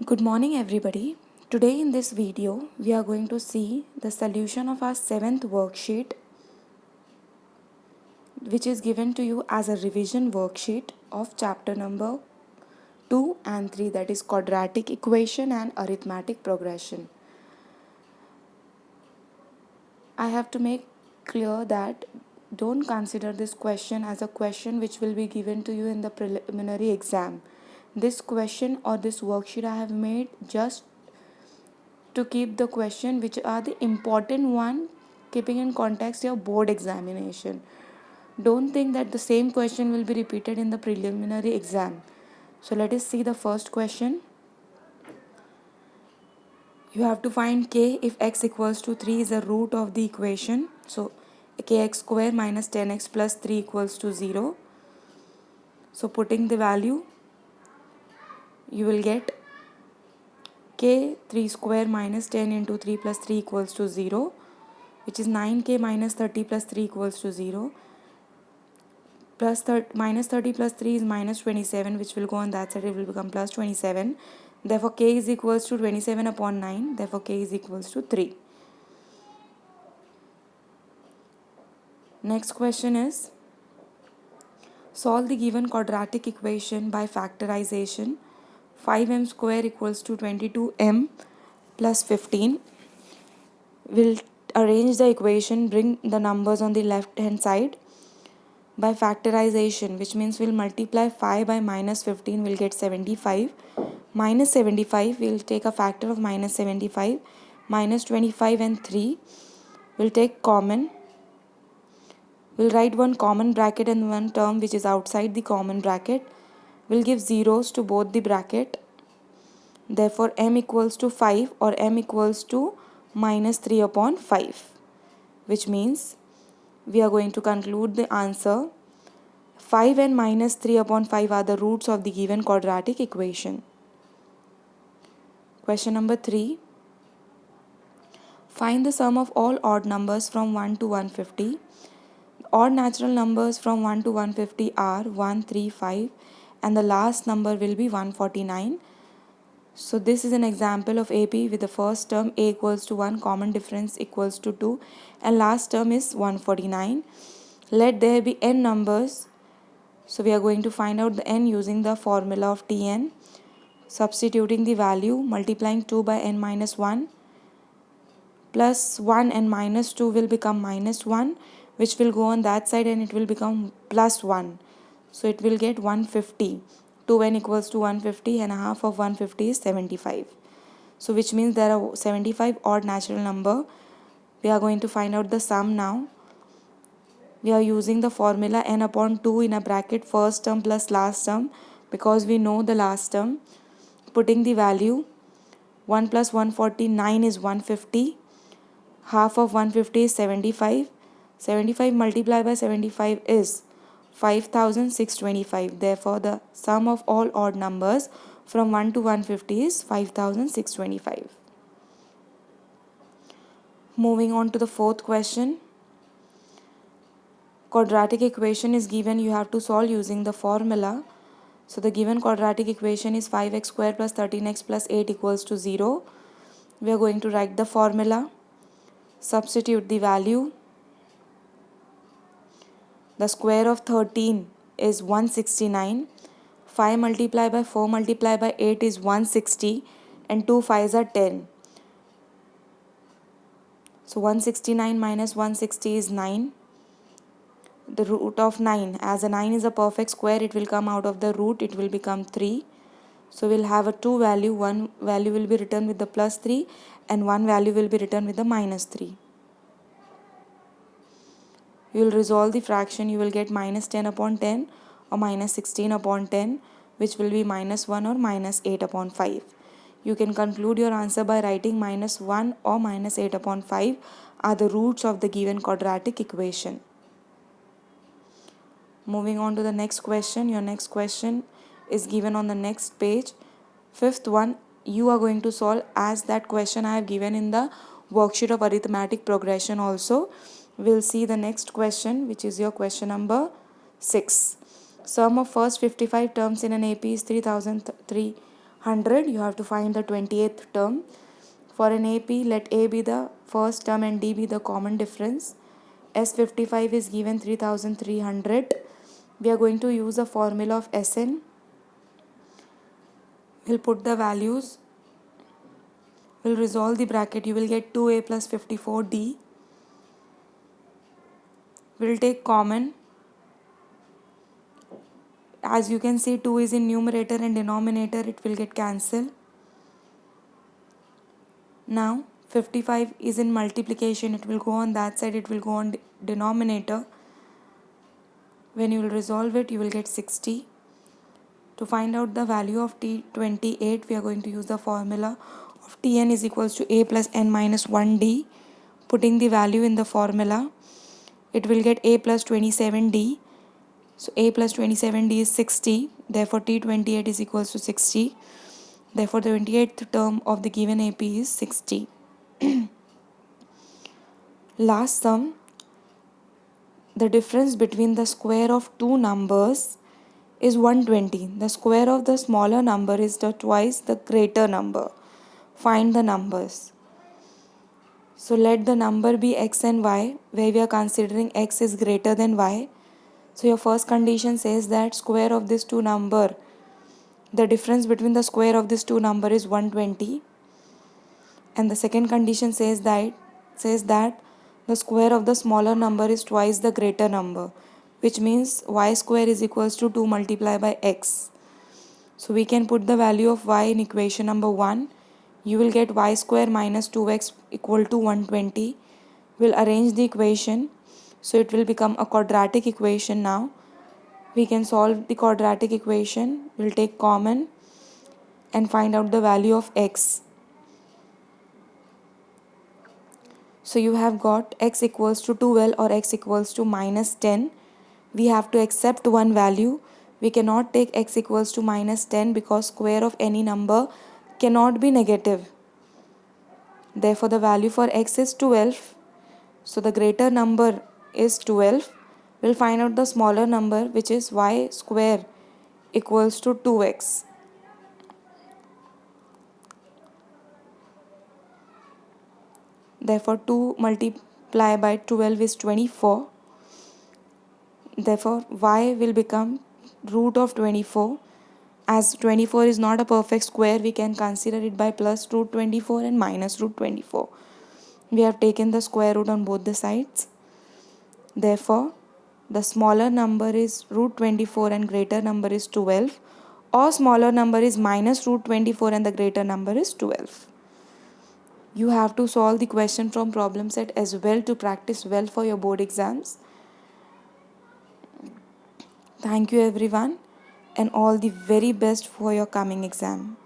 Good morning everybody. Today in this video we are going to see the solution of our 7th worksheet, which is given to you as a revision worksheet of chapter number 2 and 3, that is quadratic equation and arithmetic progression. I have to make clear that don't consider this question as a question which will be given to you in the preliminary exam. This question or this worksheet I have made just to keep the question which are the important one, keeping in context your board examination. Don't think that the same question will be repeated in the preliminary exam. So let us see the first question. You have to find k if x equals to 3 is a root of the equation. So kx square minus 10x plus 3 equals to 0. So putting the value, you will get k 3 square minus 10 into 3 plus 3 equals to 0, which is 9k minus 30 plus 3 equals to 0. Minus 30 plus 3 is minus 27, which will go on that side, it will become plus 27. Therefore k is equals to 27 upon 9. Therefore k is equals to 3. Next question is, solve the given quadratic equation by factorization. 5m square equals to 22m plus 15. We'll arrange the equation, bring the numbers on the left hand side by factorization, which means we'll multiply 5 by minus 15, we'll get 75. Minus 75, we'll take a factor of minus 75. Minus 25 and 3, we'll take common. We'll write one common bracket and one term which is outside the common bracket. We'll give zeros to both the bracket. Therefore m equals to 5 or m equals to minus 3 upon 5, which means we are going to conclude the answer 5 and minus 3 upon 5 are the roots of the given quadratic equation. Question number 3. Find the sum of all odd numbers from 1 to 150. Odd natural numbers from 1 to 150 are 1, 3, 5, and the last number will be 149. So this is an example of AP with the first term a equals to 1, common difference equals to 2, and last term is 149. Let there be n numbers. So we are going to find out the n using the formula of Tn. Substituting the value, multiplying 2 by n minus 1, plus 1 and minus 2 will become minus 1, which will go on that side and it will become plus 1. So it will get 150. 2n equals to 150 and a half of 150 is 75. So which means there are 75 odd natural number. We are going to find out the sum now. We are using the formula n upon 2 in a bracket, first term plus last term, because we know the last term. Putting the value, 1 plus 149 is 150. Half of 150 is 75. 75 multiplied by 75 is 5625. Therefore, the sum of all odd numbers from 1 to 150 is 5625. Moving on to the fourth question. Quadratic equation is given, you have to solve using the formula. So the given quadratic equation is 5x square plus 13x plus 8 equals to 0. We are going to write the formula. Substitute the value. The square of 13 is 169. 5 multiplied by 4 multiplied by 8 is 160, and 2 5s are 10. So 169 minus 160 is 9. The root of 9, as a 9 is a perfect square, it will come out of the root, it will become 3. So we'll have a 2 value, one value will be written with the plus 3 and one value will be written with the minus 3. You will resolve the fraction, you will get minus 10 upon 10 or minus 16 upon 10, which will be minus 1 or minus 8 upon 5. You can conclude your answer by writing minus 1 or minus 8 upon 5 are the roots of the given quadratic equation. Moving on to the next question. Your next question is given on the next page. Fifth one, you are going to solve as that question I have given in the worksheet of arithmetic progression also. We'll see the next question, which is your question number 6. Sum of first 55 terms in an AP is 3300 100, you have to find the 28th term. For an AP, let A be the first term and D be the common difference. S55 is given 3300. We are going to use the formula of Sn. We'll put the values. We'll resolve the bracket. You will get 2A plus 54D. We'll take common. As you can see, 2 is in numerator and denominator. It will get cancelled. Now 55 is in multiplication. It will go on that side. It will go on denominator. When you will resolve it, you will get 60. To find out the value of T28, we are going to use the formula of Tn is equals to A plus n minus 1D. Putting the value in the formula, it will get A plus 27D. So A plus 27D is 60. Therefore, T28 is equals to 60. Therefore, the 28th term of the given AP is 60. Last sum, the difference between the square of two numbers is 120. The square of the smaller number is twice the greater number. Find the numbers. So let the number be x and y, where we are considering x is greater than y. So your first condition says that square of this two number, the difference between the square of this two number is 120. And the second condition says that the square of the smaller number is twice the greater number, which means y square is equals to 2 multiplied by x. So we can put the value of y in equation number 1. You will get y square minus 2x equal to 120. We'll arrange the equation. So it will become a quadratic equation now. We can solve the quadratic equation. We'll take common and find out the value of x. So you have got x equals to 12 or x equals to minus 10. We have to accept one value. We cannot take x equals to minus 10 because square of any number cannot be negative. Therefore, the value for x is 12. So the greater number is 12. We'll find out the smaller number, which is y square equals to 2x. Therefore, 2 multiplied by 12 is 24. Therefore, y will become root of 24. As 24 is not a perfect square, we can consider it by plus root 24 and minus root 24. We have taken the square root on both the sides. Therefore, the smaller number is root 24 and greater number is 12, or smaller number is minus root 24 and the greater number is 12. You have to solve the question from problem set as well to practice well for your board exams. Thank you everyone and all the very best for your coming exam.